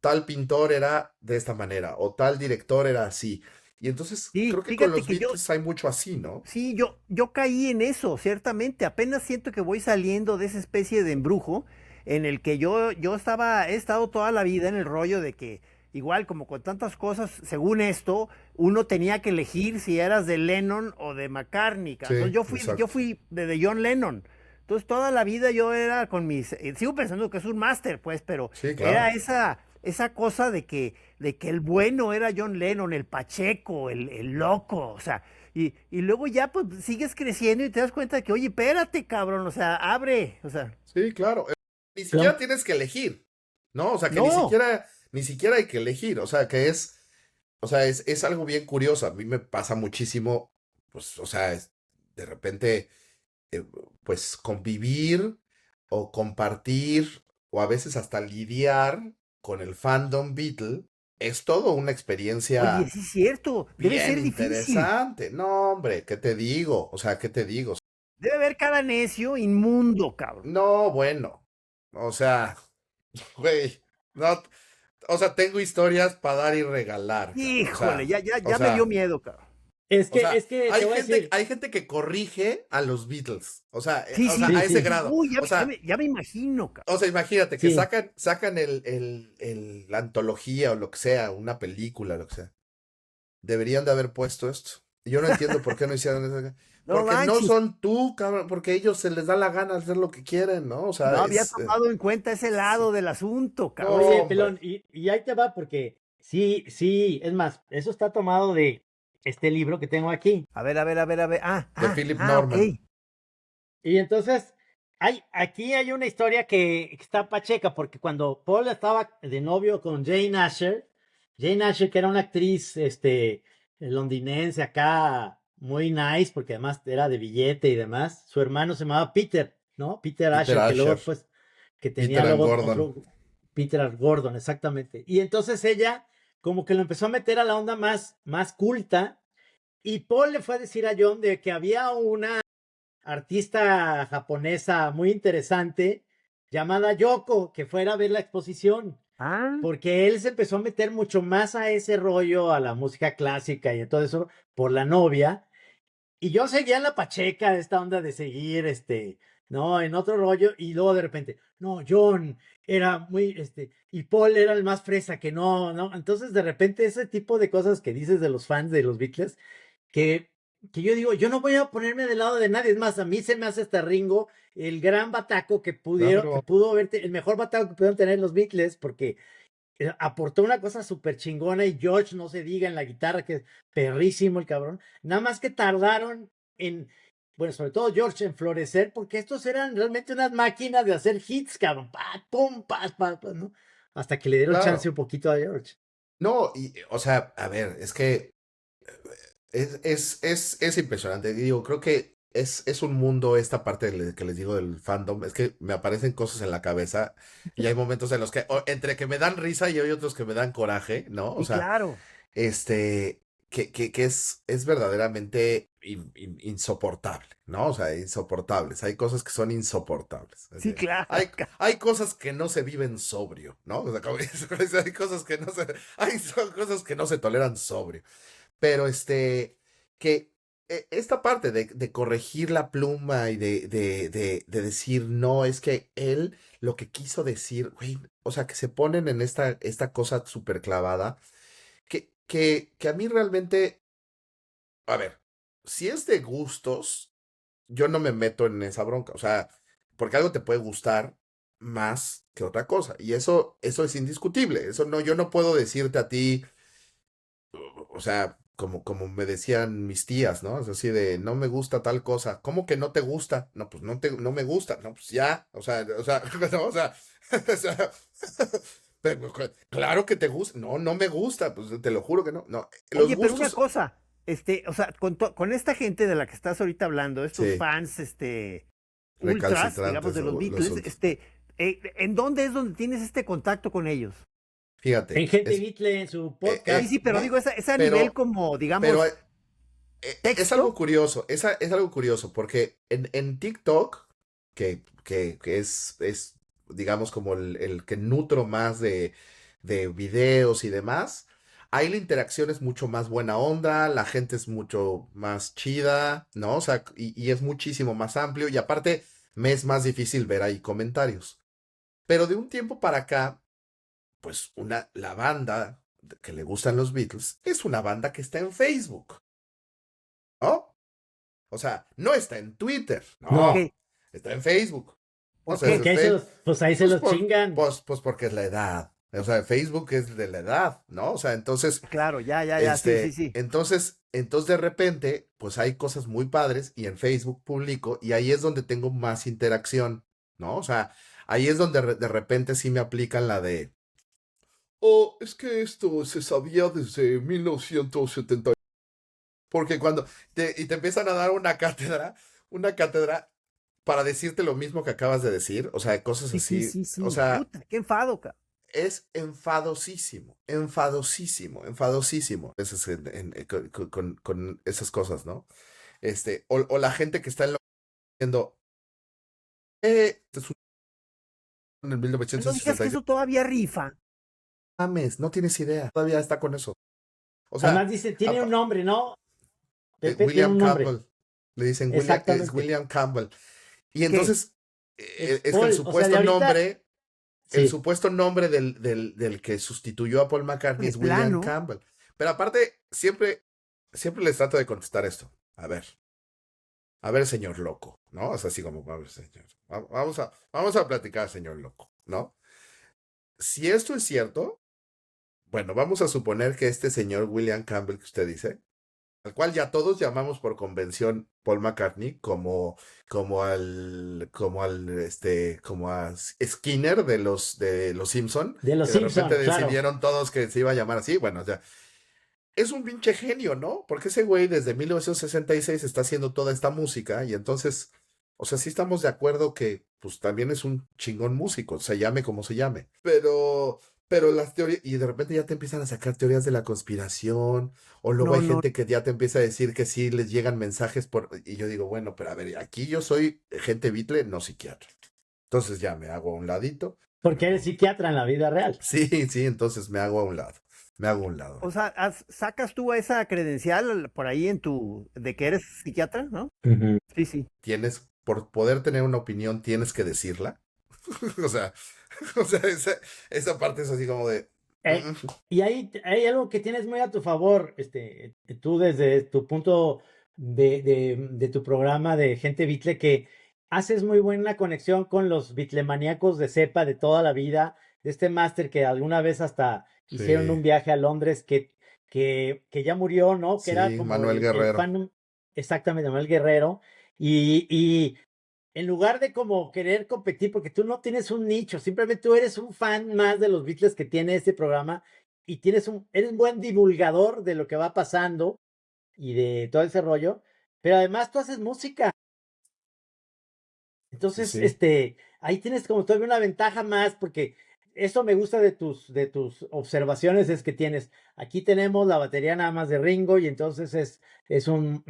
tal pintor era de esta manera, o tal director era así. Y entonces Sí, creo que con fíjate los que Beatles hay mucho así, ¿no? sí, yo caí en eso, ciertamente. Apenas siento que voy saliendo de esa especie de embrujo en el que he estado toda la vida en el rollo de que, igual como con tantas cosas, según esto, uno tenía que elegir si eras de Lennon o de McCartney. Sí, Entonces yo exacto. fui de John Lennon. Entonces toda la vida yo era con sigo pensando que es un máster, pues, pero Sí, era claro. esa cosa de que el bueno era John Lennon, el Pacheco, el loco, o sea. Y luego ya pues sigues creciendo y te das cuenta de que, oye, espérate, cabrón, o sea, abre, o sea, Sí, claro. Ni siquiera Lo- tienes que elegir, ¿no? O sea, que no. ni siquiera hay que elegir. O sea, que o sea, es algo bien curioso. A mí me pasa muchísimo, pues, o sea, de repente, eh, pues, convivir o compartir o a veces hasta lidiar con el fandom Beatle es todo una Oye, experiencia sí es cierto, debe bien ser difícil. interesante. No, hombre, ¿qué te digo? O sea, ¿qué te digo? Debe haber cada necio inmundo, cabrón. No, bueno. O sea, güey, no, o sea, tengo historias para dar y regalar, cabrón. Híjole, O ya me dio sea, miedo, cabrón. es que te voy a decir, hay gente que corrige a los Beatles. Sí, O sea, sí. sí, a ese sí, grado. Uy, ya me imagino, cabrón. O sea, imagínate que sí. sacan la antología o lo que sea, una película, lo que sea. Deberían de haber puesto esto. Y yo no entiendo por qué no hicieron eso. No Porque no manches, son tú, cabrón, porque ellos se les da la gana hacer lo que quieren, ¿no? O sea, no había tomado en cuenta ese sí. lado del asunto, No, cabrón. Oye, hombre, Pelón, y ahí te va porque sí, sí, es más, eso está tomado de este libro que tengo aquí. A ver. de Philip Ok. Norman. Y entonces, aquí hay una historia que está pacheca, porque cuando Paul estaba de novio con Jane Asher, que era una actriz, londinense acá, muy nice, porque además era de billete y demás, su hermano se llamaba Peter, ¿no? Peter Peter Asher, que Asher, luego, pues, que Peter tenía and luego Gordon. otro, Peter Gordon, exactamente. Y entonces ella, como que lo empezó a meter a la onda más culta, y Paul le fue a decir a John de que había una artista japonesa muy interesante llamada Yoko, que fuera a ver la exposición, Ah, porque él se empezó a meter mucho más a ese rollo, a la música clásica y todo eso, por la novia, y yo seguía en la pacheca, esta onda de seguir, no, en otro rollo, y luego de repente, no, John era muy, y Paul era el más fresa que no, no, entonces de repente ese tipo de cosas que dices de los fans de los Beatles, que, que yo digo, yo no voy a ponerme del lado de nadie. Es más, a mí se me hace hasta Ringo el gran bataco que Claro. pudo haber, el mejor bataco que pudieron tener los Beatles, porque aportó una cosa súper chingona y George, no se diga en la guitarra, que es perrísimo el cabrón. Nada más que tardaron en, bueno, sobre todo George, en florecer, porque estos eran realmente unas máquinas de hacer hits, cabrón. Pa, pum, pa, ¿no? Hasta que le dieron chance Claro. un poquito a George. No, o sea, a ver, es que es impresionante. Digo, creo que es un mundo esta parte que les digo del fandom. Es que me aparecen cosas en la cabeza y hay momentos en los que, entre que me dan risa y hay otros que me dan coraje, ¿no? O sí, sea, claro. que es verdaderamente insoportable, ¿no? O sea, insoportables. Hay cosas que son insoportables. Es Sí, decir, claro. hay cosas que no se viven sobrio, ¿no? O sea, hay cosas que no se, son cosas que no se toleran sobrio. Pero que esta parte de corregir la pluma y de decir, no, es que él lo que quiso decir, güey, o sea, que se ponen en esta cosa súper clavada, que a mí realmente, a ver, si es de gustos, yo no me meto en esa bronca, o sea, porque algo te puede gustar más que otra cosa, y eso es indiscutible, eso no, yo no puedo decirte a ti, o sea, como me decían mis tías, ¿no? Es así de, no me gusta tal cosa. ¿Cómo que no te gusta? No, pues no me gusta. No, pues ya. No, o sea, pero, claro que te gusta. No, no me gusta. Pues te lo juro que no. No, los Oye, pero una gustos, cosa, o sea, con esta gente de la que estás ahorita hablando, estos sí, fans, ultras, digamos, recalcitrantes, de los los Beatles, otros. ¿en dónde es donde tienes este contacto con ellos? En Fíjate, Gente Beatle, en su Sí, podcast, sí, pero ¿no? digo, es a nivel pero, como, pero digamos, es algo texto. curioso. Es algo curioso porque en TikTok. que es, digamos, como el que nutro más de videos y demás, ahí la interacción es mucho más buena onda, la gente es mucho más chida, ¿no? O sea, y es muchísimo más amplio y aparte me es más difícil ver ahí comentarios. Pero de un tiempo para acá, pues la banda que le gustan los Beatles es una banda que está en Facebook, ¿no? O sea, no está en Twitter, ¿Por No, no, qué? está en Facebook. O ¿Por sea, qué? porque pues ahí se pues, los chingan. pues porque es la edad. O sea, Facebook es de la edad, ¿no? O sea, entonces, Claro, ya, sí, sí, sí. entonces de repente, pues hay cosas muy padres y en Facebook publico y ahí es donde tengo más interacción, ¿no? O sea, ahí es donde de repente sí me aplican la de, oh, es que esto se sabía desde 1970. Porque cuando y te empiezan a dar una cátedra para decirte lo mismo que acabas de decir, o sea, cosas Sí, sí, así, sí, o sí. sea, Puta, qué enfado, cabrón. es enfadosísimo, enfadosísimo, enfadosísimo. Con esas cosas, ¿no? O la gente que está diciendo, es en el No digas que 1966, eso todavía rifa. mames, no tienes idea, todavía está con eso. O sea, Además dice, tiene un apa- nombre, ¿no? Pepe tiene William un nombre. Campbell, le dicen William, es Exactamente. William Campbell. Y ¿Qué? entonces, Es es que Paul. O sea, de ahorita, el sí. supuesto nombre del que sustituyó a Paul McCartney De es William plano. Campbell. Pero aparte, siempre les trato de contestar esto. A ver, señor loco, ¿no? O sea, así como, a ver, señor, vamos a platicar, señor loco, ¿no? Si esto es cierto, bueno, vamos a suponer que este señor William Campbell que usted dice, al cual ya todos llamamos por convención Paul McCartney, como a Skinner de los Simpson, De los que de repente Simpson, claro. decidieron todos que se iba a llamar así. Bueno, o sea, es un pinche genio, ¿no? Porque ese güey desde 1966 está haciendo toda esta música y entonces, o sea, sí estamos de acuerdo que pues también es un chingón músico, se llame como se llame. Pero las teorías, y de repente ya te empiezan a sacar teorías de la conspiración, o luego No, hay no. gente que ya te empieza a decir que sí les llegan mensajes y yo digo, bueno, pero a ver, aquí yo soy gente Beatle, no psiquiatra. Entonces ya me hago a un ladito y me Porque eres pongo. psiquiatra en la vida real. Sí, sí, entonces me hago a un lado. Me hago a un lado. O sea, sacas tú esa credencial por ahí de que eres psiquiatra, ¿no? Ujú. Sí, sí. Por poder tener una opinión, tienes que decirla. O sea, o sea, esa parte es así como de. Eh, y ahí hay algo que tienes muy a tu favor, tú desde tu punto de tu programa de Gente Bitle, que haces muy buena conexión con los bitlemaníacos de cepa de toda la vida, de este máster que alguna vez hasta hicieron Sí, un viaje a Londres que ya murió, ¿no? Que era sí, como Manuel el Guerrero. fan exactamente, Manuel Guerrero, y en lugar de como querer competir, porque tú no tienes un nicho, simplemente tú eres un fan más de los Beatles que tiene este programa y eres un buen divulgador de lo que va pasando y de todo ese rollo, pero además tú haces música. Sí, Entonces, sí. ahí tienes como todavía una ventaja más, porque eso me gusta de tus observaciones, es que aquí tenemos la batería nada más de Ringo, y entonces es un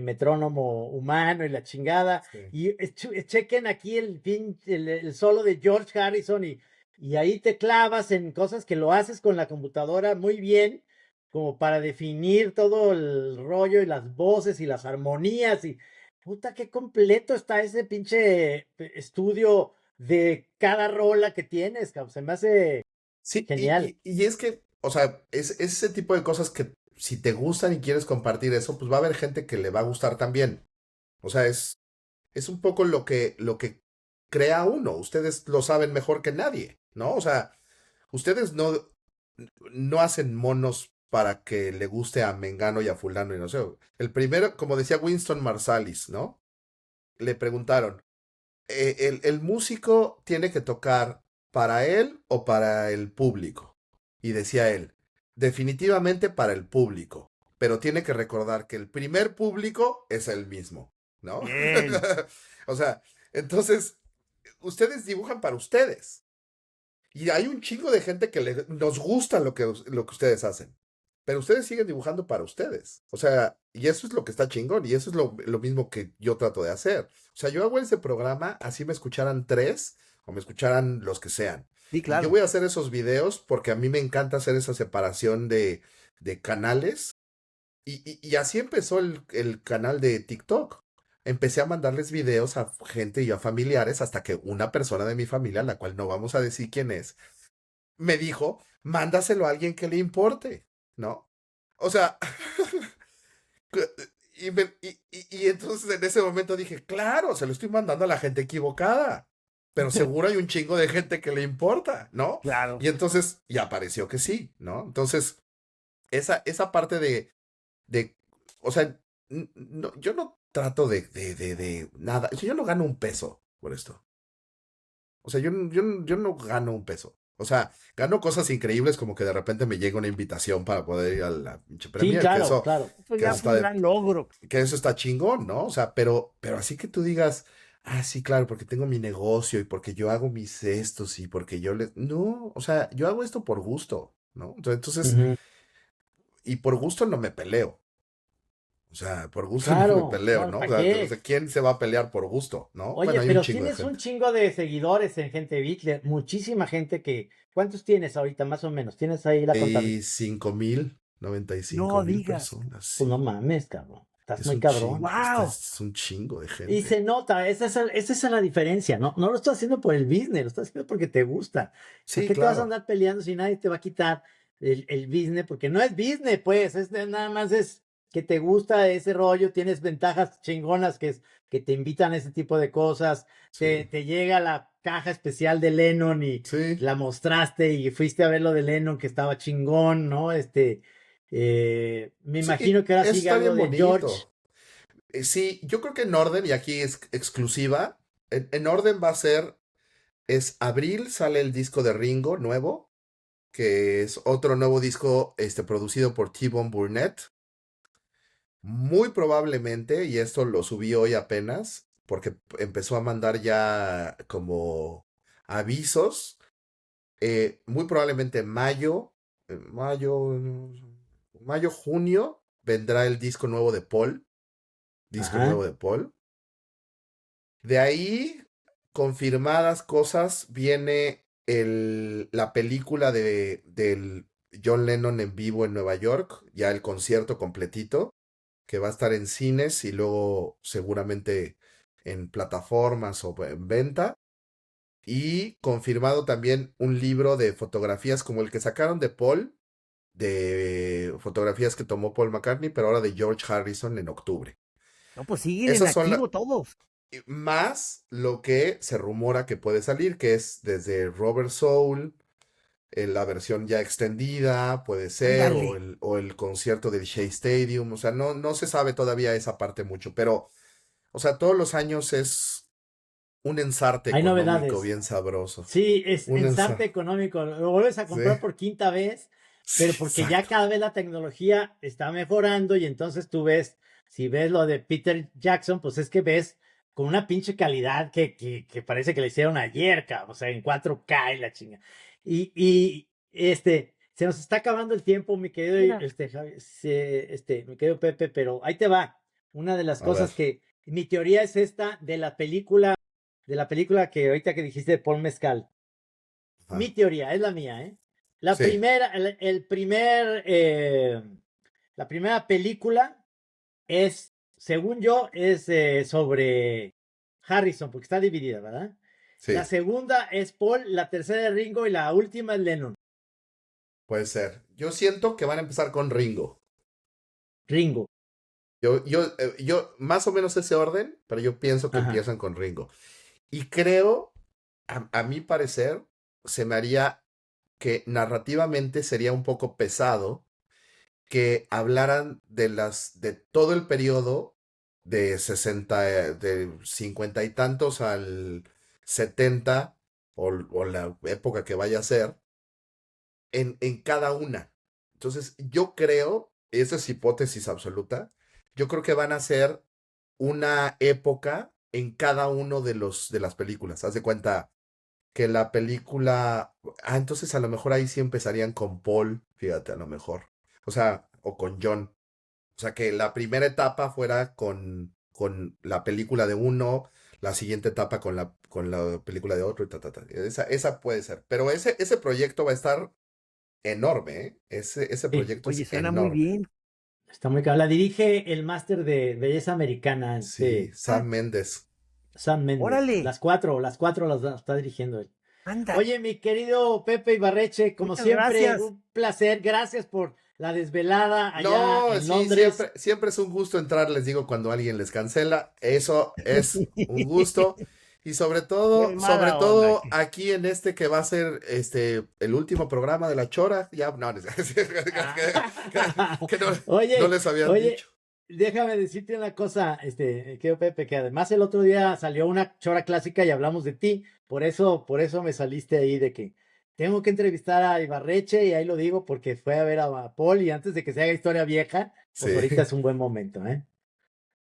metrónomo humano y la chingada, Sí. y chequen aquí el solo de George Harrison, y ahí te clavas en cosas que lo haces con la computadora muy bien, como para definir todo el rollo y las voces y las armonías y puta, qué completo está ese pinche estudio de cada rola que tienes, cabrón. Se me hace Sí, genial. y es que, o sea, es ese tipo de cosas que si te gustan y quieres compartir eso, pues va a haber gente que le va a gustar también. O sea, es un poco lo que crea uno. Ustedes lo saben mejor que nadie, ¿no? O sea, ustedes no hacen monos para que le guste a Mengano y a Fulano y no sé. El primero, como decía Winston Marsalis, ¿no? Le preguntaron, ¿el músico tiene que tocar para él o para el público? Y decía él, definitivamente para el público, pero tiene que recordar que el primer público es el mismo, ¿no? Bien. O sea, entonces, ustedes dibujan para ustedes. Y hay un chingo de gente que nos gusta lo que ustedes hacen. pero ustedes siguen dibujando para ustedes. O sea, y eso es lo que está chingón, y eso es lo mismo que yo trato de hacer. O sea, yo hago ese programa, así me escucharan 3 o me escucharan los que sean. Sí, Y yo claro. voy a hacer esos videos porque a mí me encanta hacer esa separación de canales. Y así empezó el canal de TikTok. Empecé a mandarles videos a gente y a familiares hasta que una persona de mi familia, la cual no vamos a decir quién es, me dijo, mándaselo a alguien que le importe, ¿no? O sea, y entonces en ese momento dije, claro, se lo estoy mandando a la gente equivocada, pero seguro hay un chingo de gente que le importa, ¿no? Claro. Y entonces, y apareció que sí, ¿no? Entonces, esa parte de, o sea, yo no trato de nada, yo no gano un peso por esto. O sea, yo no gano un peso. O sea, gano cosas increíbles como que de repente me llega una invitación para poder ir a la pinche Sí, premier, claro, claro. Eso que ya eso fue un gran logro. que eso está chingón, ¿no? O sea, pero así que tú digas, ah, sí, claro, porque tengo mi negocio y porque yo hago mis estos y porque yo les... No, o sea, yo hago esto por gusto, ¿no? Entonces, Ujú. y por gusto no me peleo. O sea, por gusto no me Claro, peleo, claro, ¿no? ¿para O qué? sea, ¿quién se va a pelear por gusto, no? Oye, Bueno, hay un pero chingo de tienes un gente. chingo de seguidores en Gente Bitler, muchísima gente que... ¿Cuántos tienes ahorita, más o menos? ¿Tienes ahí la contabilidad? Y 5,000, 95 No mil digas. personas, Pues no sí. mames, cabrón. Estás Es muy un cabrón. chingo, ¡Wow! es un chingo de Y se gente. nota, esa es la diferencia, ¿no? No lo estás haciendo por el business, lo estás haciendo porque te gusta. ¿Para Sí, qué te vas a claro. andar peleando si nadie te va a quitar el business? Porque no es business, pues, nada más es que te gusta ese rollo, tienes ventajas chingonas que te invitan a ese tipo de cosas, Sí, te llega la caja especial de Lennon y sí, la mostraste y fuiste a ver lo de Lennon que estaba chingón, ¿no? Me sí, y imagino que ahora eso sigue está algo bien de George. bonito. Sí, yo creo que en orden, y aquí es exclusiva, en orden va a ser, es abril sale el disco de Ringo nuevo, que es otro nuevo disco producido por T-Bone Burnett. Muy probablemente, y esto lo subí hoy apenas, porque empezó a mandar ya como avisos, muy probablemente mayo, junio, vendrá el disco Ajá, nuevo de Paul. De ahí, confirmadas cosas, viene la película del John Lennon en vivo en Nueva York, ya el concierto completito, que va a estar en cines y luego seguramente en plataformas o en venta. Y confirmado también un libro de fotografías como el que sacaron de Paul, de fotografías que tomó Paul McCartney, pero ahora de George Harrison en octubre. No, pues siguen en Esas son activo todos. más lo que se rumora que puede salir, que es desde Robert Soul, la versión ya extendida, puede ser, Ándale. o el concierto del Shea Stadium, o sea, no se sabe todavía esa parte mucho, pero, o sea, todos los años es un ensarte hay económico novedades. bien sabroso. Sí, es Un ensarte ensarte. económico. Lo vuelves a Sí, comprar por quinta vez, sí, pero porque ya exacto. cada vez la tecnología está mejorando y entonces tú ves, si ves lo de Peter Jackson, pues es que ves con una pinche calidad que parece que le hicieron ayer, cabrón, o sea, en 4K y la chinga. Se nos está acabando el tiempo, mi querido, Mira. mi querido Pepe, pero ahí te va. Una de las A ver. cosas que, mi teoría es esta de la película que ahorita que dijiste de Paul Mezcal. Mi Ajá. teoría, es la mía, ¿eh? La Sí, primera, la primera película es, según yo, es sobre Harrison, porque está dividida, ¿verdad? La sí, segunda es Paul, la tercera es Ringo y la última es Lennon. puede ser. Yo siento que van a empezar con Ringo. Ringo. Yo, más o menos ese orden, pero yo pienso que Ajá. empiezan con Ringo. Y creo, a mi parecer, se me haría que narrativamente sería un poco pesado que hablaran de todo el periodo de 60, de 50 y tantos al 70 o la época que vaya a ser, en cada una. Entonces, yo creo, esa es hipótesis absoluta, yo creo que van a ser una época en cada uno de las películas. Haz de cuenta que la película, entonces a lo mejor ahí sí empezarían con Paul, fíjate, a lo mejor. O sea, o con John. O sea, que la primera etapa fuera con la película de uno, la siguiente etapa con la película de otro y ta, ta, ta. Esa puede ser. Pero ese proyecto va a estar enorme, ¿eh? Ese Sí, proyecto Oye, es suena muy enorme. bien. está muy cabrón. La dirige el máster de belleza americana, Sí, Ah, Sam Mendes. Sam Mendes. órale, Las cuatro las está dirigiendo él. anda. Oye, mi querido Pepe Ibarreche, como Muchas siempre, gracias. un placer. Gracias por la desvelada allá No, en sí, Londres. siempre es un gusto entrar, les digo, cuando alguien les cancela. Eso es un gusto. Y Qué sobre mala onda. todo aquí en este que va a ser el último programa de La Chora. Ya, no, que no Oye, les habían oye, dicho. déjame decirte una cosa, querido Pepe, que además el otro día salió una chora clásica y hablamos de ti. Por eso me saliste ahí de que tengo que entrevistar a Ibarreche y ahí lo digo porque fue a ver a Paul y antes de que se haga historia vieja, pues Sí. ahorita es un buen momento, ¿eh? Ah,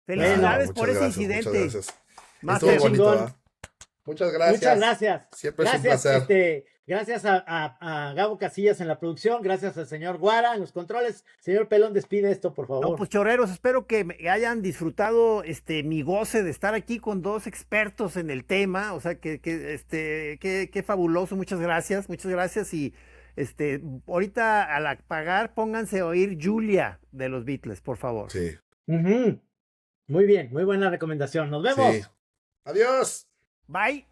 no, Bueno, Felicidades por ese muchas incidente, gracias. Estuvo qué Master. bonito, chingón. ¿ah? Muchas Muchas gracias. gracias. Siempre es un Gracias, placer. gracias a Gabo Casillas en la producción, gracias al señor Guara en los controles. Señor Pelón, despide esto, por No, favor. pues chorreros, espero que hayan disfrutado mi goce de estar aquí con dos expertos en el tema. O sea, qué fabuloso, muchas gracias, muchas gracias. Y ahorita al apagar, pónganse a oír Julia de los Beatles, por favor. Sí, Ujú. Muy bien, muy buena recomendación. Nos sí. vemos. Adiós. Bye.